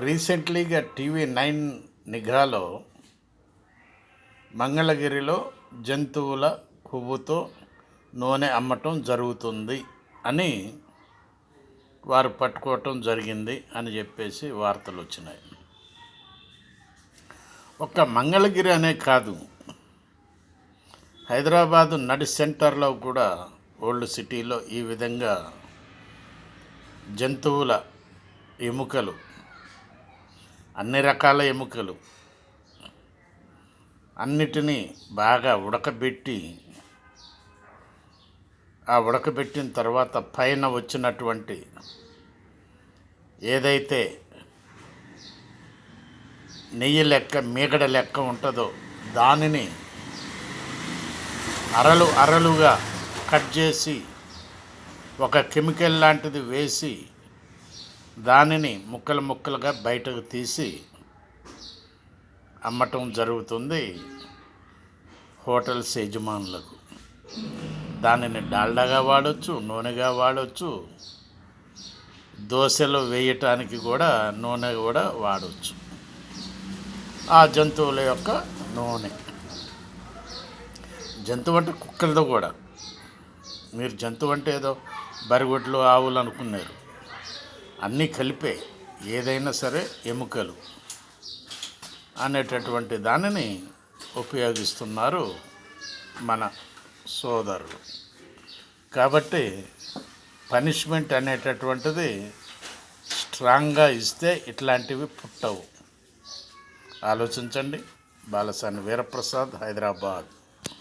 రీసెంట్లీగా TV 9 నిఘాలో మంగళగిరిలో జంతువుల కొవ్వుతో నూనె అమ్మటం జరుగుతుంది అని వారు పట్టుకోవటం జరిగింది అని చెప్పేసి వార్తలు వచ్చినాయి. ఒక్క మంగళగిరి అనే కాదు, హైదరాబాదు నడి సెంటర్లో కూడా ఓల్డ్ సిటీలో ఈ విధంగా జంతువుల ఎముకలు, అన్ని రకాల ఎముకలు అన్నిటినీ బాగా ఉడకబెట్టి, ఆ ఉడకబెట్టిన తర్వాత పైన వచ్చినటువంటి ఏదైతే నెయ్యి లెక్క మీగడ లెక్క ఉంటుందో దానిని అరలుగా కట్ చేసి ఒక కెమికల్ లాంటిది వేసి దానిని ముక్కలుగా బయటకు తీసి అమ్మటం జరుగుతుంది హోటల్స్ యజమానులకు. దానిని డాల్డాగా వాడచ్చు, నూనెగా వాడచ్చు, దోశలు వేయటానికి కూడా నూనె కూడా వాడవచ్చు. ఆ జంతువుల యొక్క నూనె, జంతువు అంటే కుక్కలతో కూడా, మీరు జంతువు అంటే ఏదో బరిగొడ్లు ఆవులు అనుకున్నారు, అన్నీ కలిపే ఏదైనా సరే ఎముకలు అనేటటువంటి దానిని ఉపయోగిస్తున్నారు మన సోదరులు. కాబట్టి పనిష్మెంట్ అనేటటువంటిది స్ట్రాంగ్గా ఇస్తే ఇట్లాంటివి పుట్టవు. ఆలోచించండి. బాలసాని వీరప్రసాద్, హైదరాబాద్.